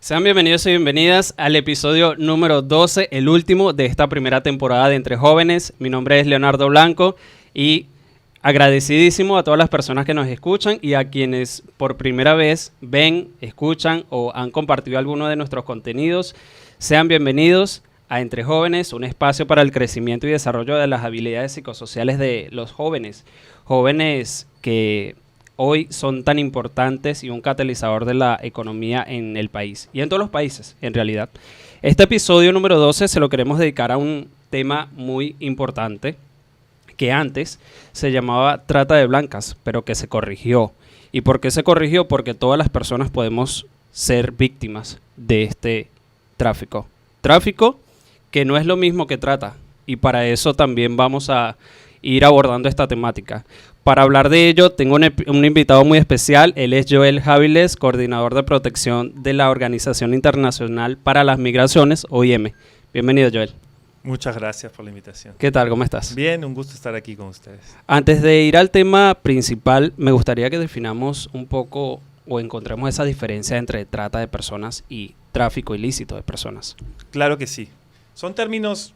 Sean bienvenidos y bienvenidas al episodio número 12, el último de esta primera temporada de Entre Jóvenes. Mi nombre es Leonardo Blanco y agradecidísimo a todas las personas que nos escuchan y a quienes por primera vez ven, escuchan o han compartido alguno de nuestros contenidos. Sean bienvenidos a Entre Jóvenes, un espacio para el crecimiento y desarrollo de las habilidades psicosociales de los jóvenes. Jóvenes que hoy son tan importantes y un catalizador de la economía en el país y en todos los países, en realidad. Este episodio número 12 se lo queremos dedicar a un tema muy importante que antes se llamaba trata de blancas, pero que se corrigió. ¿Y por qué se corrigió? Porque todas las personas podemos ser víctimas de este tráfico. Tráfico que no es lo mismo que trata, y para eso también vamos a ir abordando esta temática. Para hablar de ello, tengo un invitado muy especial. Él es Joel Haviles, coordinador de protección de la Organización Internacional para las Migraciones, OIM. Bienvenido, Joel. Muchas gracias por la invitación. ¿Qué tal? ¿Cómo estás? Bien, un gusto estar aquí con ustedes. Antes de ir al tema principal, me gustaría que definamos un poco o encontremos esa diferencia entre trata de personas y tráfico ilícito de personas. Claro que sí. Son términos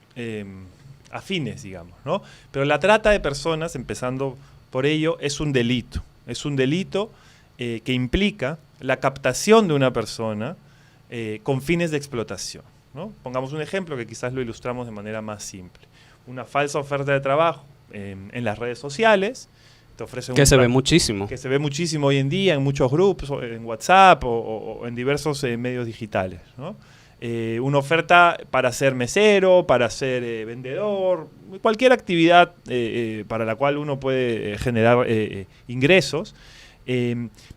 afines, digamos, ¿no? Pero la trata de personas, empezando por ello, es un delito. Es un delito que implica la captación de una persona con fines de explotación, ¿no? Pongamos un ejemplo que quizás lo ilustramos de manera más simple. Una falsa oferta de trabajo en las redes sociales. Te ofrecen que se ve muchísimo. Que se ve muchísimo hoy en día en muchos grupos, en WhatsApp o en diversos medios digitales, ¿no? Una oferta para ser mesero, para ser vendedor, cualquier actividad para la cual uno puede generar ingresos,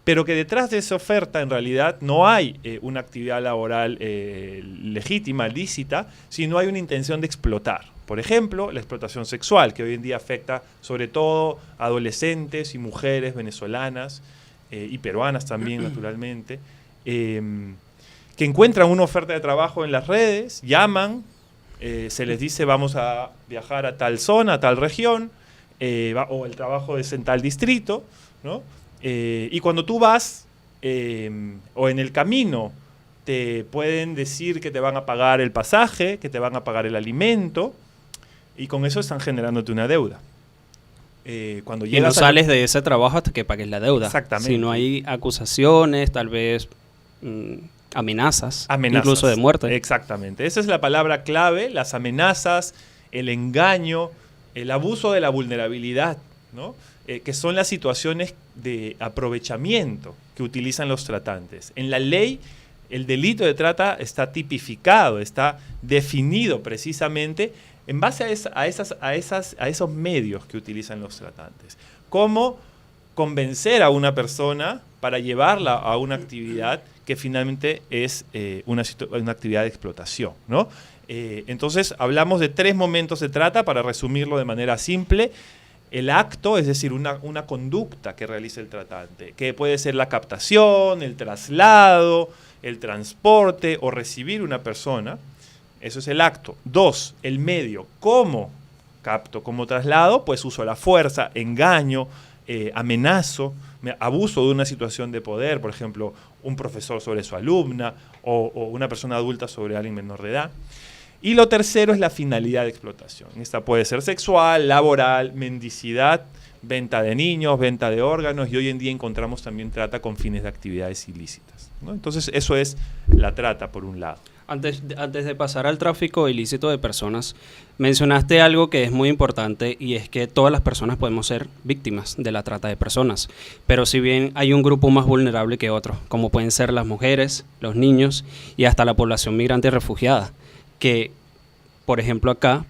pero que detrás de esa oferta en realidad no hay una actividad laboral legítima, lícita, sino hay una intención de explotar. Por ejemplo, la explotación sexual, que hoy en día afecta sobre todo a adolescentes y mujeres venezolanas y peruanas también, naturalmente, que encuentran una oferta de trabajo en las redes, llaman, se les dice vamos a viajar a tal zona, a tal región, o el trabajo es en tal distrito, ¿no? Y cuando tú vas, o en el camino, te pueden decir que te van a pagar el pasaje, que te van a pagar el alimento, y con eso están generándote una deuda. Cuando y no sales de ese trabajo hasta que pagues la deuda. Exactamente. Si no hay acusaciones, tal vez amenazas, incluso de muerte. Exactamente. Esa es la palabra clave, las amenazas, el engaño, el abuso de la vulnerabilidad, ¿no? Que son las situaciones de aprovechamiento que utilizan los tratantes. En la ley, el delito de trata está tipificado, está definido precisamente en base a esos medios que utilizan los tratantes. ¿Cómo convencer a una persona para llevarla a una actividad que finalmente es una actividad de explotación, ¿no? Entonces, hablamos de 3 momentos de trata, para resumirlo de manera simple. El acto, es decir, una conducta que realiza el tratante, que puede ser la captación, el traslado, el transporte o recibir una persona. Eso es el acto. 2, el medio. ¿Cómo capto? ¿Cómo traslado? Pues uso la fuerza, engaño, amenazo, abuso de una situación de poder, por ejemplo, un profesor sobre su alumna o una persona adulta sobre alguien menor de edad. Y lo tercero es la finalidad de explotación. Esta puede ser sexual, laboral, mendicidad, venta de niños, venta de órganos, y hoy en día encontramos también trata con fines de actividades ilícitas, ¿no? Entonces eso es la trata por un lado. Antes de pasar al tráfico ilícito de personas, mencionaste algo que es muy importante, y es que todas las personas podemos ser víctimas de la trata de personas. Pero si bien hay un grupo más vulnerable que otro, como pueden ser las mujeres, los niños y hasta la población migrante y refugiada, que, por ejemplo, acá,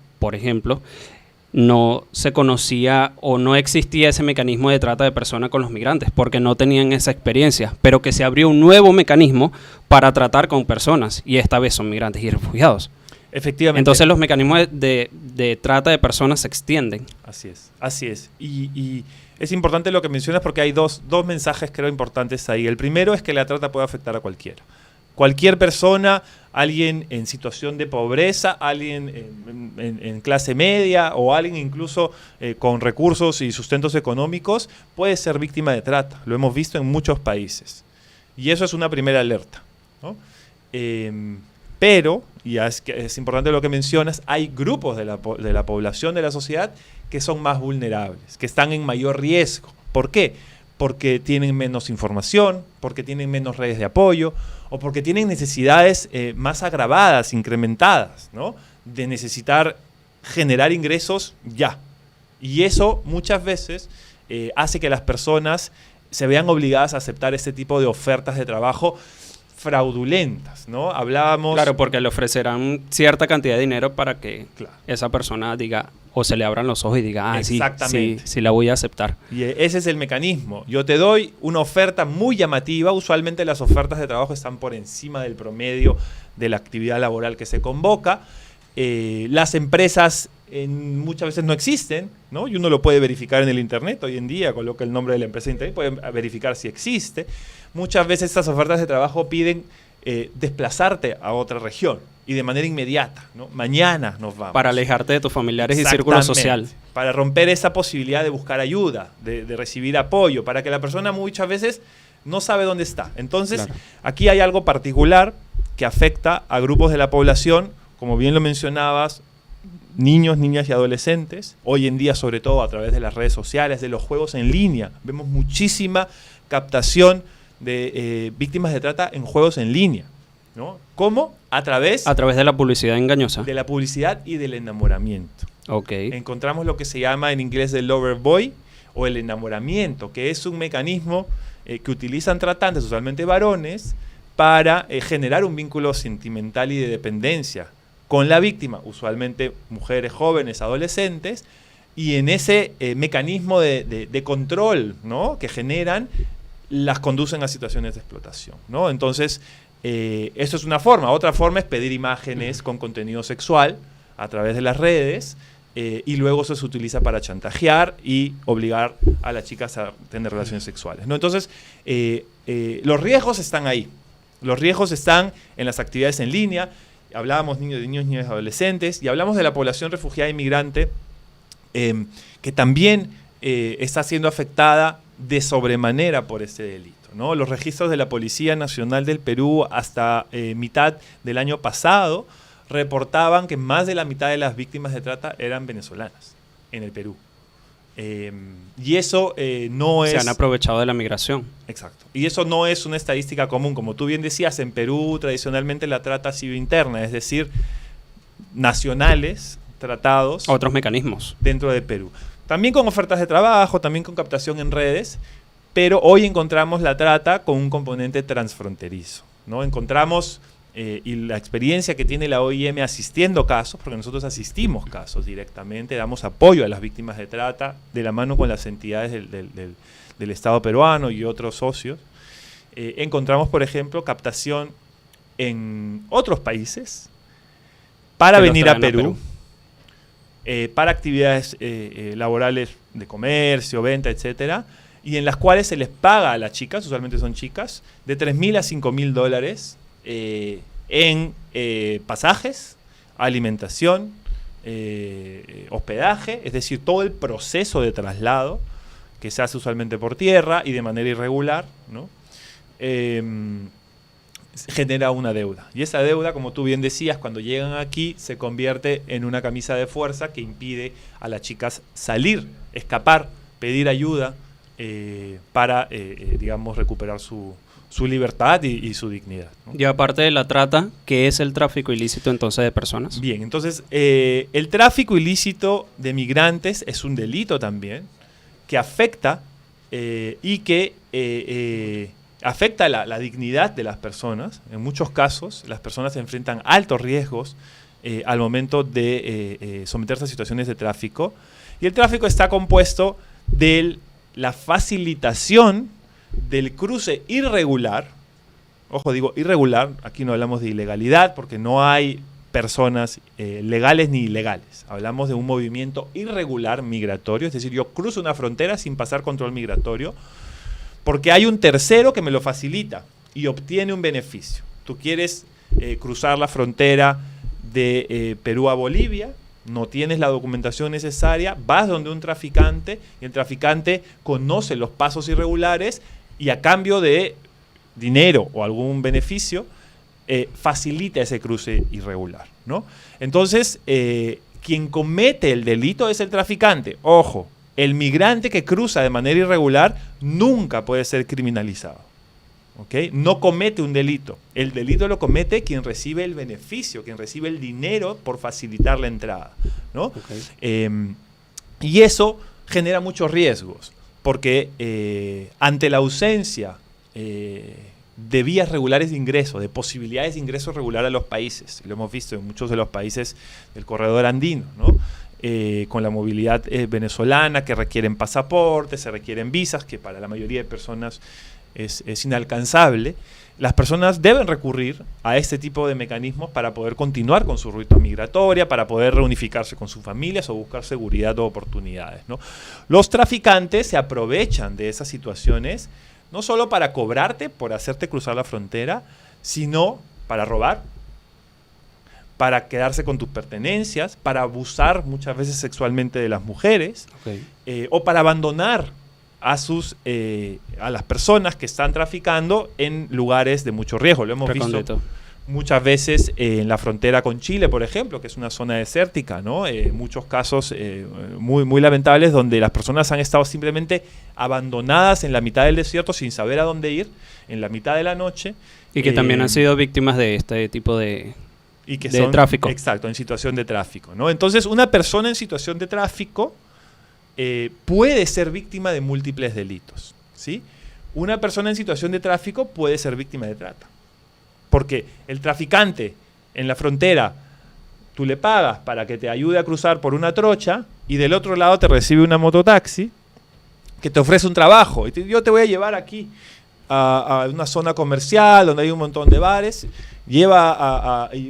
no se conocía o no existía ese mecanismo de trata de personas con los migrantes porque no tenían esa experiencia, pero que se abrió un nuevo mecanismo para tratar con personas, y esta vez son migrantes y refugiados. Efectivamente. Entonces los mecanismos de trata de personas se extienden. Así es, así es. Y es importante lo que mencionas, porque hay dos mensajes creo importantes ahí. El primero es que la trata puede afectar a cualquiera. Cualquier persona, alguien en situación de pobreza, alguien en clase media o alguien incluso con recursos y sustentos económicos puede ser víctima de trata. Lo hemos visto en muchos países. Y eso es una primera alerta, ¿no? Pero, y es importante lo que mencionas, hay grupos de la población, de la sociedad, que son más vulnerables, que están en mayor riesgo. ¿Por qué? Porque tienen menos información, porque tienen menos redes de apoyo, o porque tienen necesidades más agravadas, incrementadas, ¿no? De necesitar generar ingresos ya. Y eso muchas veces hace que las personas se vean obligadas a aceptar este tipo de ofertas de trabajo fraudulentas, ¿no? Hablábamos... Claro, porque le ofrecerán cierta cantidad de dinero para que Claro. esa persona diga, o se le abran los ojos y diga, sí, Exactamente. sí la voy a aceptar. Y ese es el mecanismo. Yo te doy una oferta muy llamativa. Usualmente las ofertas de trabajo están por encima del promedio de la actividad laboral que se convoca. Las empresas muchas veces no existen, ¿no? Y uno lo puede verificar en el internet. Hoy en día coloca el nombre de la empresa en internet, puede verificar si existe. Muchas veces estas ofertas de trabajo piden desplazarte a otra región y de manera inmediata, ¿no? Mañana nos vamos. Para alejarte de tus familiares y círculo social. Para romper esa posibilidad de buscar ayuda, de recibir apoyo, para que la persona muchas veces no sabe dónde está. Entonces, claro, aquí hay algo particular que afecta a grupos de la población, como bien lo mencionabas, niños, niñas y adolescentes. Hoy en día, sobre todo a través de las redes sociales, de los juegos en línea, vemos muchísima captación de víctimas de trata en juegos en línea, ¿no? ¿Cómo? A través de la publicidad engañosa. De la publicidad y del enamoramiento. Okay. Encontramos lo que se llama en inglés el lover boy o el enamoramiento, que es un mecanismo que utilizan tratantes, usualmente varones, para generar un vínculo sentimental y de dependencia con la víctima, usualmente mujeres jóvenes, adolescentes, y en ese mecanismo de control, ¿no?, que generan, las conducen a situaciones de explotación, ¿no? Entonces, eso es una forma. Otra forma es pedir imágenes con contenido sexual a través de las redes, y luego eso se utiliza para chantajear y obligar a las chicas a tener relaciones sexuales, ¿no? Entonces, los riesgos están ahí. Los riesgos están en las actividades en línea. Hablábamos de niños, niñas, adolescentes, y hablamos de la población refugiada e inmigrante, que también está siendo afectada de sobremanera por este delito, ¿no? Los registros de la Policía Nacional del Perú hasta mitad del año pasado reportaban que más de la mitad de las víctimas de trata eran venezolanas en el Perú. Y eso no es... Se han aprovechado de la migración. Exacto. Y eso no es una estadística común. Como tú bien decías, en Perú tradicionalmente la trata ha sido interna, es decir, nacionales tratados... Otros mecanismos. Dentro de Perú. También con ofertas de trabajo, también con captación en redes, pero hoy encontramos la trata con un componente transfronterizo, ¿no? Encontramos... y la experiencia que tiene la OIM asistiendo casos, porque nosotros asistimos casos directamente, damos apoyo a las víctimas de trata de la mano con las entidades del Estado peruano y otros socios. Encontramos, por ejemplo, captación en otros países para venir a Perú. Para actividades laborales de comercio, venta, etcétera, y en las cuales se les paga a las chicas, usualmente son chicas, de $3,000 a $5,000 en pasajes, alimentación, hospedaje, es decir, todo el proceso de traslado que se hace usualmente por tierra y de manera irregular, ¿no? Genera una deuda. Y esa deuda, como tú bien decías, cuando llegan aquí se convierte en una camisa de fuerza que impide a las chicas salir, escapar, pedir ayuda para, digamos, recuperar su libertad y su dignidad, ¿no? Y aparte de la trata, ¿qué es el tráfico ilícito entonces de personas? Bien, entonces el tráfico ilícito de migrantes es un delito también que afecta y que afecta la dignidad de las personas. En muchos casos las personas se enfrentan altos riesgos al momento de someterse a situaciones de tráfico, y el tráfico está compuesto de la facilitación del cruce irregular. Ojo, digo irregular, aquí no hablamos de ilegalidad porque no hay personas legales ni ilegales. Hablamos de un movimiento irregular migratorio, es decir, yo cruzo una frontera sin pasar control migratorio porque hay un tercero que me lo facilita y obtiene un beneficio. Tú quieres cruzar la frontera de Perú a Bolivia, no tienes la documentación necesaria, vas donde un traficante y el traficante conoce los pasos irregulares y a cambio de dinero o algún beneficio facilita ese cruce irregular, ¿no? Entonces, quien comete el delito es el traficante. Ojo, el migrante que cruza de manera irregular nunca puede ser criminalizado. ¿Okay? No comete un delito. El delito lo comete quien recibe el beneficio, quien recibe el dinero por facilitar la entrada, ¿no? Okay. Y eso genera muchos riesgos, porque ante la ausencia de vías regulares de ingreso, de posibilidades de ingreso regular a los países, lo hemos visto en muchos de los países del corredor andino, ¿no? Con la movilidad venezolana, que requieren pasaportes, se requieren visas, que para la mayoría de personas es inalcanzable. Las personas deben recurrir a este tipo de mecanismos para poder continuar con su ruta migratoria, para poder reunificarse con sus familias o buscar seguridad o oportunidades, ¿no? Los traficantes se aprovechan de esas situaciones no solo para cobrarte por hacerte cruzar la frontera, sino para robar, para quedarse con tus pertenencias, para abusar muchas veces sexualmente de las mujeres, okay. O para abandonar a las personas que están traficando en lugares de mucho riesgo. Lo hemos visto muchas veces en la frontera con Chile, por ejemplo, que es una zona desértica, ¿no? Muchos casos muy, muy lamentables donde las personas han estado simplemente abandonadas en la mitad del desierto sin saber a dónde ir, en la mitad de la noche. Y que también han sido víctimas de este tipo de tráfico. Exacto, en situación de tráfico, ¿no? Entonces, una persona en situación de tráfico puede ser víctima de múltiples delitos, ¿sí? Una persona en situación de tráfico puede ser víctima de trata. Porque el traficante en la frontera, tú le pagas para que te ayude a cruzar por una trocha y del otro lado te recibe una mototaxi que te ofrece un trabajo. Yo te voy a llevar aquí a una zona comercial donde hay un montón de bares, y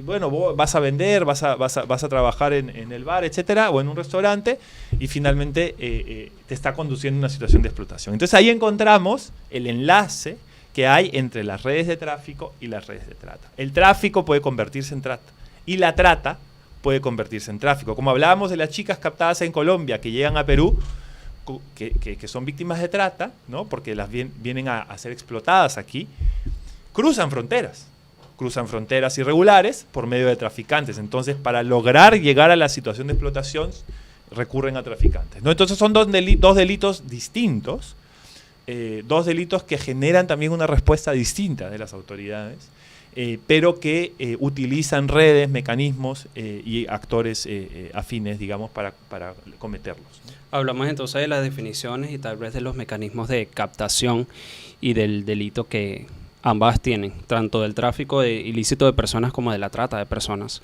bueno, vos vas a vender, vas a trabajar en el bar, etcétera, o en un restaurante, y finalmente te está conduciendo a una situación de explotación. Entonces ahí encontramos el enlace que hay entre las redes de tráfico y las redes de trata. El tráfico puede convertirse en trata y la trata puede convertirse en tráfico. Como hablábamos de las chicas captadas en Colombia que llegan a Perú, que son víctimas de trata, ¿no? Porque las vienen a ser explotadas aquí, cruzan fronteras irregulares por medio de traficantes. Entonces, para lograr llegar a la situación de explotación, recurren a traficantes, ¿no? Entonces son dos delitos distintos, dos delitos que generan también una respuesta distinta de las autoridades, pero que utilizan redes, mecanismos y actores afines, digamos, para cometerlos, ¿no? Hablamos entonces de las definiciones y tal vez de los mecanismos de captación y del delito que ambas tienen, tanto del tráfico ilícito de personas como de la trata de personas.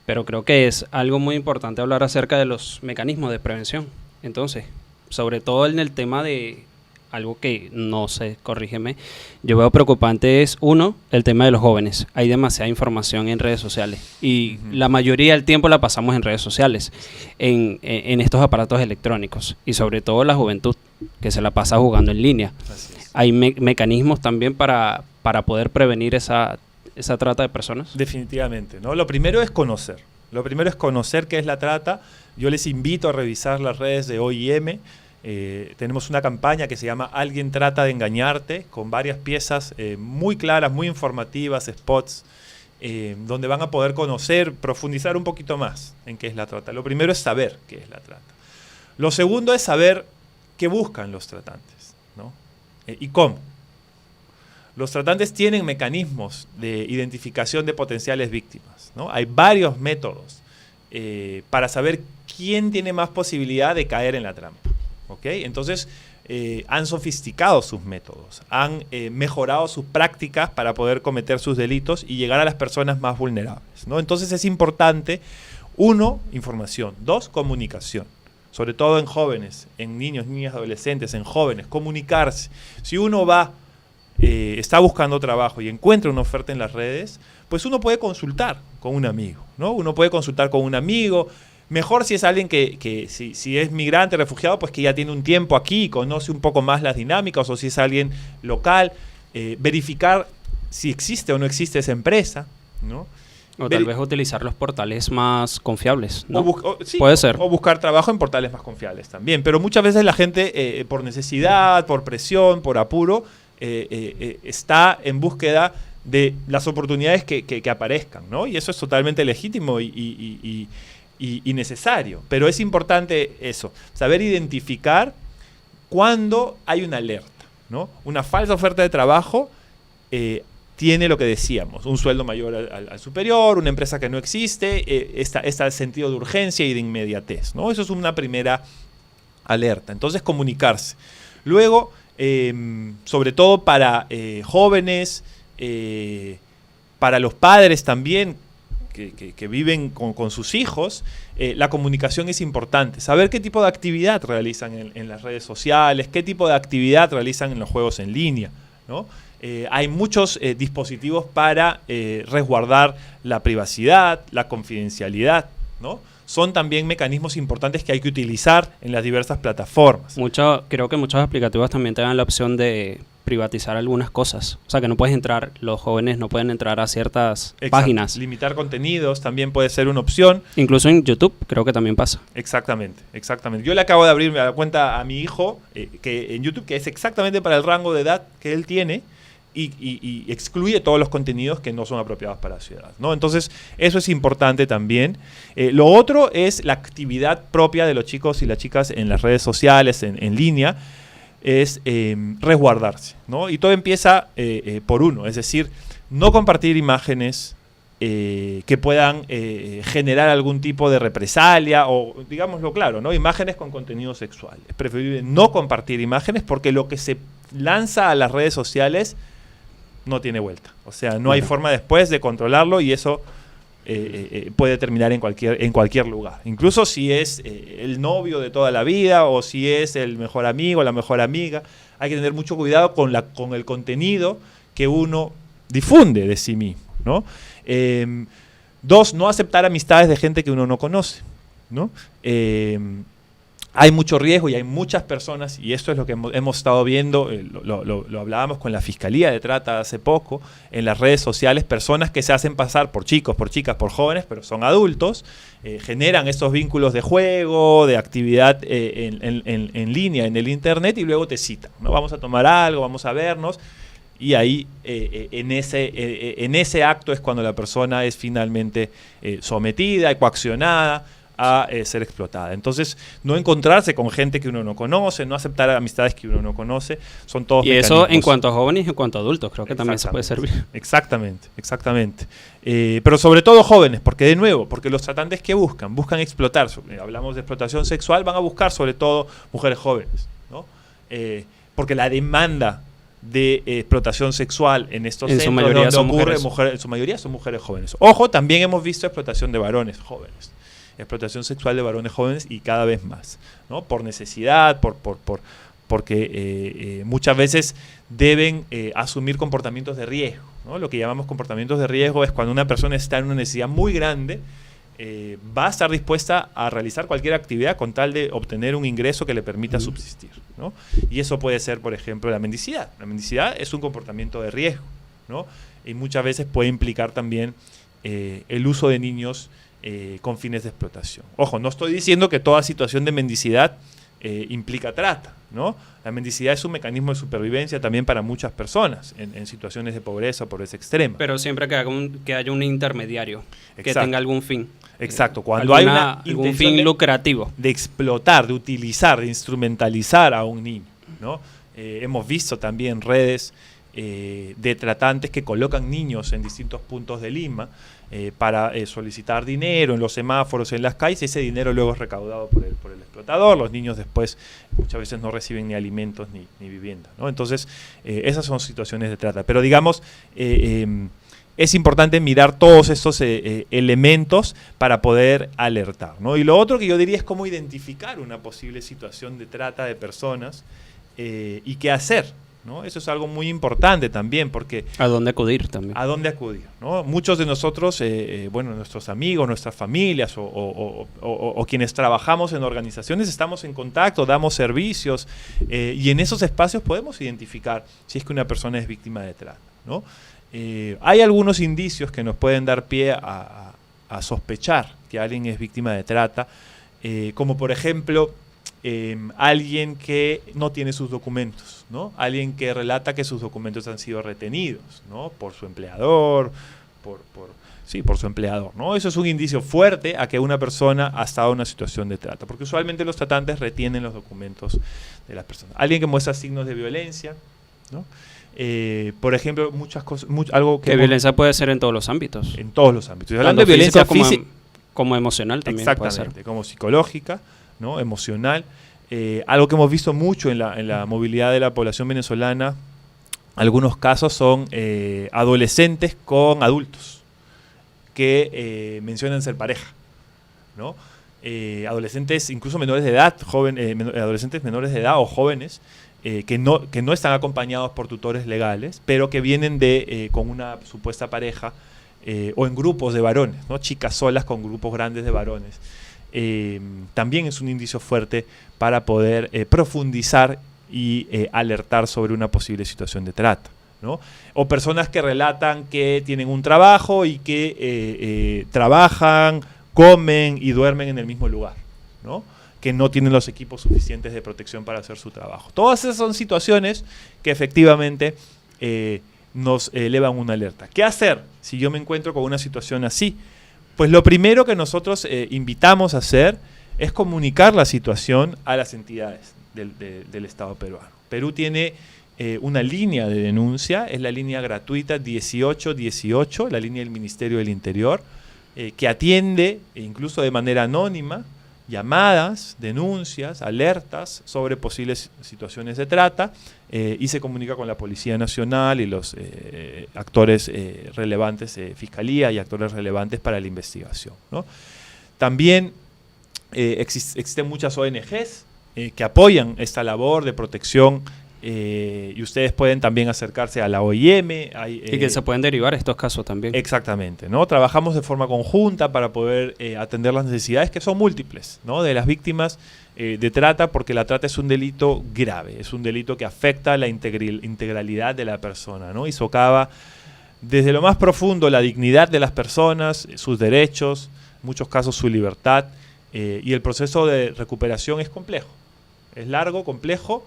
Pero creo que es algo muy importante hablar acerca de los mecanismos de prevención. Entonces, sobre todo en el tema de algo que no sé, corrígeme, yo veo preocupante es, uno, el tema de los jóvenes. Hay demasiada información en redes sociales y la mayoría del tiempo la pasamos en redes sociales, en estos aparatos electrónicos, y sobre todo la juventud, que se la pasa jugando en línea. Hay mecanismos también para poder prevenir esa trata de personas. Definitivamente, ¿no? Lo primero es conocer. Qué es la trata. Yo les invito a revisar las redes de OIM. Tenemos una campaña que se llama Alguien trata de engañarte, con varias piezas muy claras, muy informativas, spots, donde van a poder conocer, profundizar un poquito más en qué es la trata. Lo primero es saber qué es la trata. Lo segundo es saber qué buscan los tratantes, ¿no? Y cómo. Los tratantes tienen mecanismos de identificación de potenciales víctimas, ¿no? Hay varios métodos para saber quién tiene más posibilidad de caer en la trampa. ¿Okay? Entonces, han sofisticado sus métodos, han mejorado sus prácticas para poder cometer sus delitos y llegar a las personas más vulnerables, ¿no? Entonces es importante, uno, información, dos, comunicación, sobre todo en jóvenes, en niños, niñas, adolescentes, en jóvenes, comunicarse. Si uno está buscando trabajo y encuentra una oferta en las redes, pues uno puede consultar con un amigo, ¿no? Uno puede consultar con un amigo. Mejor si es alguien que si es migrante, refugiado, pues que ya tiene un tiempo aquí y conoce un poco más las dinámicas, o si es alguien local, verificar si existe o no existe esa empresa, ¿no? O tal vez utilizar los portales más confiables, ¿no? Sí, puede ser. O buscar trabajo en portales más confiables también. Pero muchas veces la gente, por necesidad, por presión, por apuro, está en búsqueda de las oportunidades que aparezcan, ¿no? Y eso es totalmente legítimo y necesario. Pero es importante eso, saber identificar cuando hay una alerta, ¿no? Una falsa oferta de trabajo tiene lo que decíamos, un sueldo mayor al superior, una empresa que no existe, este sentido de urgencia y de inmediatez, ¿no? Eso es una primera alerta. Entonces, comunicarse. Luego, sobre todo para jóvenes, para los padres también, que viven con sus hijos, la comunicación es importante. Saber qué tipo de actividad realizan en las redes sociales, qué tipo de actividad realizan en los juegos en línea, ¿no? Hay muchos dispositivos para resguardar la privacidad, la confidencialidad, ¿no? Son también mecanismos importantes que hay que utilizar en las diversas plataformas. Creo que muchos aplicativos también te dan la opción de privatizar algunas cosas. O sea, que no puedes entrar, los jóvenes no pueden entrar a ciertas páginas. Limitar contenidos también puede ser una opción. Incluso en YouTube creo que también pasa. Exactamente. Yo le acabo de abrir la cuenta a mi hijo que en YouTube, que es exactamente para el rango de edad que él tiene, y excluye todos los contenidos que no son apropiados para la ciudad, ¿no? Entonces, eso es importante también. Lo otro es la actividad propia de los chicos y las chicas en las redes sociales, en línea, es resguardarse, ¿no? Y todo empieza por uno, es decir, no compartir imágenes que puedan generar algún tipo de represalia o, digámoslo claro, ¿no? Imágenes con contenido sexual. Es preferible no compartir imágenes porque lo que se lanza a las redes sociales no tiene vuelta. O sea, no hay forma después de controlarlo y eso puede terminar en cualquier lugar. Incluso si es el novio de toda la vida o si es el mejor amigo, la mejor amiga. Hay que tener mucho cuidado con el contenido que uno difunde de sí mismo, ¿no? Dos, no aceptar amistades de gente que uno no conoce, ¿no? Hay mucho riesgo y hay muchas personas, y esto es lo que hemos estado viendo, lo hablábamos con la Fiscalía de Trata hace poco, en las redes sociales, personas que se hacen pasar por chicos, por chicas, por jóvenes, pero son adultos, generan estos vínculos de juego, de actividad en línea, en el internet, y luego te citan, ¿no? Vamos a tomar algo, vamos a vernos, y ahí en ese acto es cuando la persona es finalmente sometida y coaccionada a ser explotada. Entonces, no encontrarse con gente que uno no conoce, no aceptar amistades que uno no conoce, son todos mecanismos. Y eso en cuanto a jóvenes y en cuanto a adultos, creo que también se puede servir. Exactamente. Pero sobre todo jóvenes, porque los tratantes que buscan explotar, hablamos de explotación sexual, van a buscar sobre todo mujeres jóvenes, ¿no? Porque la demanda de explotación sexual en estos centros donde ocurre, en su mayoría son mujeres jóvenes. Ojo, también hemos visto explotación de varones jóvenes. Explotación sexual de varones jóvenes y cada vez más, ¿no? Por necesidad, porque muchas veces deben asumir comportamientos de riesgo, ¿no? Lo que llamamos comportamientos de riesgo es cuando una persona está en una necesidad muy grande, va a estar dispuesta a realizar cualquier actividad con tal de obtener un ingreso que le permita subsistir, ¿no? Y eso puede ser, por ejemplo, la mendicidad. La mendicidad es un comportamiento de riesgo, ¿no? Y muchas veces puede implicar también el uso de niños con fines de explotación. Ojo, no estoy diciendo que toda situación de mendicidad implica trata, ¿no? La mendicidad es un mecanismo de supervivencia también para muchas personas en situaciones de pobreza extrema. Pero siempre que haya un intermediario que tenga algún fin. Exacto, cuando hay algún fin lucrativo. De explotar, de utilizar, de instrumentalizar a un niño, ¿no? Hemos visto también redes de tratantes que colocan niños en distintos puntos de Lima para solicitar dinero en los semáforos, en las calles, y ese dinero luego es recaudado por el explotador. Los niños después muchas veces no reciben ni alimentos ni vivienda, ¿no? Entonces, esas son situaciones de trata. Pero digamos, es importante mirar todos estos elementos para poder alertar, ¿no? Y lo otro que yo diría es cómo identificar una posible situación de trata de personas y qué hacer, ¿no? Eso es algo muy importante también, porque ¿a dónde acudir también? ¿A dónde acudir? ¿No? Muchos de nosotros, nuestros amigos, nuestras familias o quienes trabajamos en organizaciones estamos en contacto, damos servicios y en esos espacios podemos identificar si es que una persona es víctima de trata, ¿no? Hay algunos indicios que nos pueden dar pie a sospechar que alguien es víctima de trata, como por ejemplo alguien que no tiene sus documentos, ¿no? Alguien que relata que sus documentos han sido retenidos, ¿no? Por su empleador, por su empleador, ¿no? Eso es un indicio fuerte a que una persona ha estado en una situación de trata, porque usualmente los tratantes retienen los documentos de las personas. Alguien que muestra signos de violencia, ¿no? Por ejemplo, muchas cosas, algo que violencia puede ser en todos los ámbitos. En todos los ámbitos. Hablando de violencia física, como emocional también. Exactamente, puede ser. como psicológica, ¿no? Emocional. Algo que hemos visto mucho en la movilidad de la población venezolana, algunos casos son adolescentes con adultos que mencionan ser pareja, ¿no? Adolescentes, incluso menores de edad, adolescentes menores de edad o jóvenes que no están acompañados por tutores legales, pero que vienen con una supuesta pareja o en grupos de varones, ¿no? Chicas solas con grupos grandes de varones. También es un indicio fuerte para poder profundizar y alertar sobre una posible situación de trata, ¿no? O personas que relatan que tienen un trabajo y que trabajan, comen y duermen en el mismo lugar, ¿no? Que no tienen los equipos suficientes de protección para hacer su trabajo. Todas esas son situaciones que efectivamente nos elevan una alerta. ¿Qué hacer si yo me encuentro con una situación así? Pues lo primero que nosotros invitamos a hacer es comunicar la situación a las entidades del Estado peruano. Perú tiene una línea de denuncia, es la línea gratuita 1818, la línea del Ministerio del Interior, que atiende, incluso de manera anónima, llamadas, denuncias, alertas sobre posibles situaciones de trata y se comunica con la Policía Nacional y los actores relevantes, Fiscalía y actores relevantes para la investigación, ¿no? También existen muchas ONGs que apoyan esta labor de protección y ustedes pueden también acercarse a la OIM. Y que se pueden derivar estos casos también. Exactamente, ¿no? Trabajamos de forma conjunta para poder atender las necesidades que son múltiples, ¿no? De las víctimas de trata, porque la trata es un delito grave, es un delito que afecta la integralidad de la persona, ¿no? Y socava desde lo más profundo la dignidad de las personas, sus derechos, en muchos casos su libertad, y el proceso de recuperación es complejo, es largo, complejo,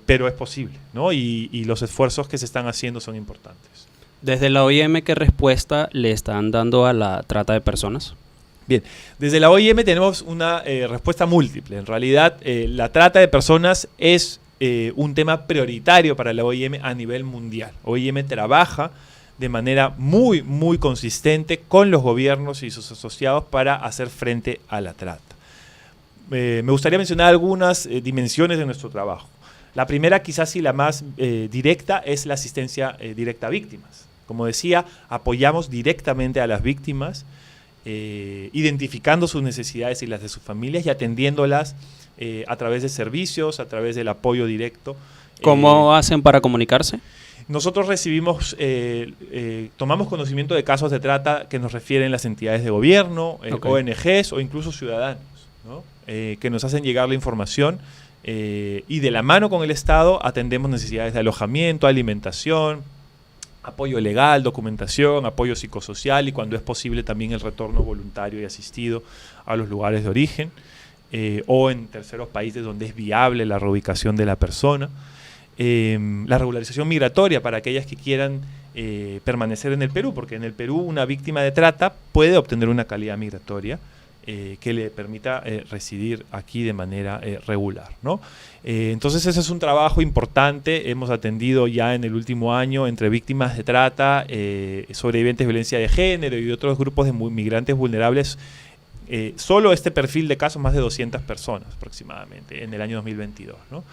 pero es posible, ¿no? Y los esfuerzos que se están haciendo son importantes. Desde la OIM, ¿qué respuesta le están dando a la trata de personas? Bien, desde la OIM tenemos una respuesta múltiple. En realidad, la trata de personas es un tema prioritario para la OIM a nivel mundial. OIM trabaja de manera muy, muy consistente con los gobiernos y sus asociados para hacer frente a la trata. Me gustaría mencionar algunas dimensiones de nuestro trabajo. La primera, quizás y la más directa, es la asistencia directa a víctimas. Como decía, apoyamos directamente a las víctimas, identificando sus necesidades y las de sus familias y atendiéndolas a través de servicios, a través del apoyo directo. ¿Cómo hacen para comunicarse? Nosotros recibimos, tomamos conocimiento de casos de trata que nos refieren las entidades de gobierno, ONGs o incluso ciudadanos, ¿no? Que nos hacen llegar la información. Y de la mano con el Estado atendemos necesidades de alojamiento, alimentación, apoyo legal, documentación, apoyo psicosocial y cuando es posible también el retorno voluntario y asistido a los lugares de origen o en terceros países donde es viable la reubicación de la persona. La regularización migratoria para aquellas que quieran permanecer en el Perú, porque en el Perú una víctima de trata puede obtener una calidad migratoria que le permita residir aquí de manera regular, ¿no? Entonces ese es un trabajo importante. Hemos atendido ya en el último año entre víctimas de trata, sobrevivientes de violencia de género y otros grupos de migrantes vulnerables. Solo este perfil de casos, más de 200 personas aproximadamente en el año 2022, ¿no?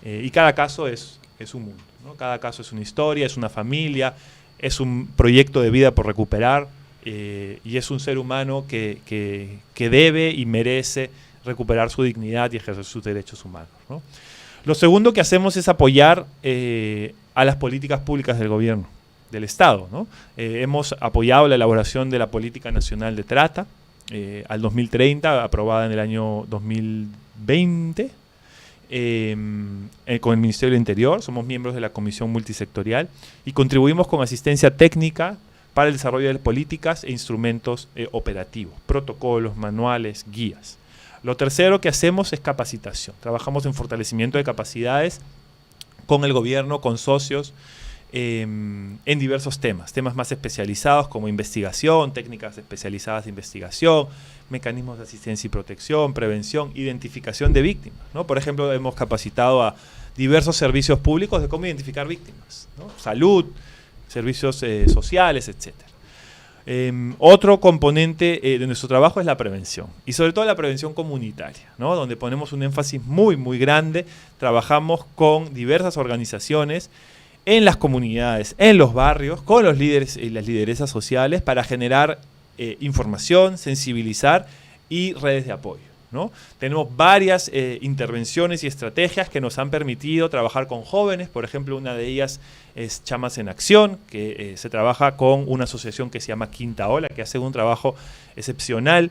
Y cada caso es un mundo, ¿no? Cada caso es una historia, es una familia, es un proyecto de vida por recuperar. Y es un ser humano que debe y merece recuperar su dignidad y ejercer sus derechos humanos, ¿no? Lo segundo que hacemos es apoyar a las políticas públicas del gobierno, del Estado, ¿no? Hemos apoyado la elaboración de la Política Nacional de Trata al 2030, aprobada en el año 2020, con el Ministerio del Interior. Somos miembros de la Comisión Multisectorial y contribuimos con asistencia técnica para el desarrollo de políticas e instrumentos operativos, protocolos, manuales, guías. Lo tercero que hacemos es capacitación. Trabajamos en fortalecimiento de capacidades con el gobierno, con socios, en diversos temas más especializados como investigación, técnicas especializadas de investigación, mecanismos de asistencia y protección, prevención, identificación de víctimas, ¿no? Por ejemplo, hemos capacitado a diversos servicios públicos de cómo identificar víctimas, ¿no? Salud, servicios sociales, etc. Otro componente de nuestro trabajo es la prevención, y sobre todo la prevención comunitaria, ¿no? Donde ponemos un énfasis muy, muy grande. Trabajamos con diversas organizaciones en las comunidades, en los barrios, con los líderes y las lideresas sociales para generar información, sensibilizar y redes de apoyo, ¿no? Tenemos varias intervenciones y estrategias que nos han permitido trabajar con jóvenes. Por ejemplo, una de ellas es Chamas en Acción, que se trabaja con una asociación que se llama Quinta Ola, que hace un trabajo excepcional.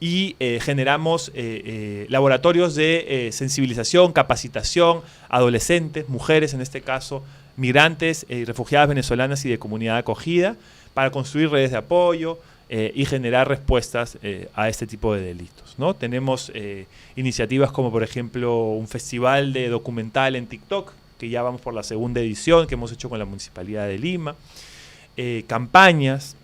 Y generamos laboratorios de sensibilización, capacitación, adolescentes, mujeres en este caso, migrantes y refugiadas venezolanas y de comunidad acogida, para construir redes de apoyo y generar respuestas a este tipo de delitos, ¿no? Tenemos iniciativas como, por ejemplo, un festival de documental en TikTok, que ya vamos por la segunda edición, que hemos hecho con la Municipalidad de Lima, campañas.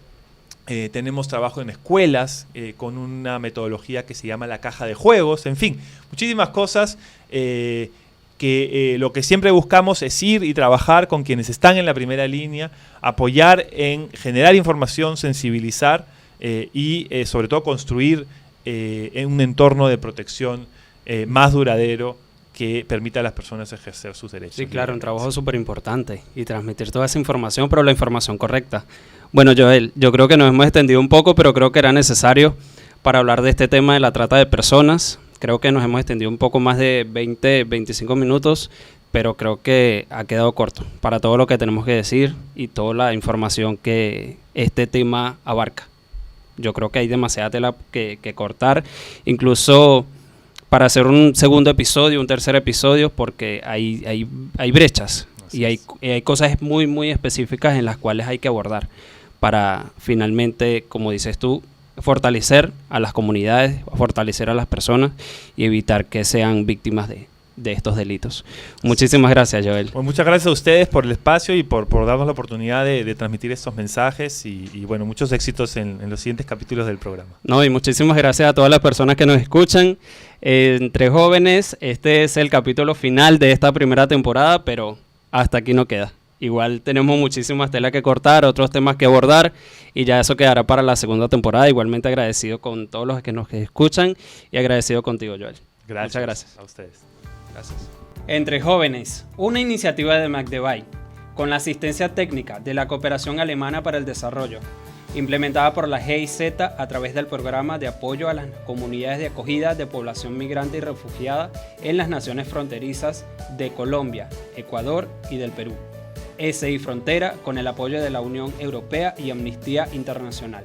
Tenemos trabajo en escuelas con una metodología que se llama la caja de juegos. En fin, muchísimas cosas que lo que siempre buscamos es ir y trabajar con quienes están en la primera línea, apoyar en generar información, sensibilizar y sobre todo construir en un entorno de protección más duradero que permita a las personas ejercer sus derechos. Sí, claro, un trabajo súper importante y transmitir toda esa información, pero la información correcta. Bueno, Joel, yo creo que nos hemos extendido un poco, pero creo que era necesario para hablar de este tema de la trata de personas. Creo que nos hemos extendido un poco más de 20, 25 minutos, pero creo que ha quedado corto para todo lo que tenemos que decir y toda la información que este tema abarca. Yo creo que hay demasiada tela que cortar, incluso para hacer un segundo episodio, un tercer episodio, porque hay brechas y hay cosas muy, muy específicas en las cuales hay que abordar para finalmente, como dices tú, fortalecer a las comunidades, fortalecer a las personas y evitar que sean víctimas de estos delitos. Muchísimas gracias, Joel. Pues muchas gracias a ustedes por el espacio y por darnos la oportunidad de transmitir estos mensajes y bueno, muchos éxitos en los siguientes capítulos del programa. No, y muchísimas gracias a todas las personas que nos escuchan. Entre jóvenes, este es el capítulo final de esta primera temporada, pero hasta aquí no queda. Igual tenemos muchísimas telas que cortar, otros temas que abordar y ya eso quedará para la segunda temporada. Igualmente agradecido con todos los que nos escuchan y agradecido contigo, Joel. Gracias. Muchas gracias. A ustedes. Gracias. Entre Jóvenes, una iniciativa de Magdevay, con la asistencia técnica de la Cooperación Alemana para el Desarrollo, implementada por la GIZ a través del Programa de Apoyo a las Comunidades de Acogida de Población Migrante y Refugiada en las naciones fronterizas de Colombia, Ecuador y del Perú. SI Frontera, con el apoyo de la Unión Europea y Amnistía Internacional.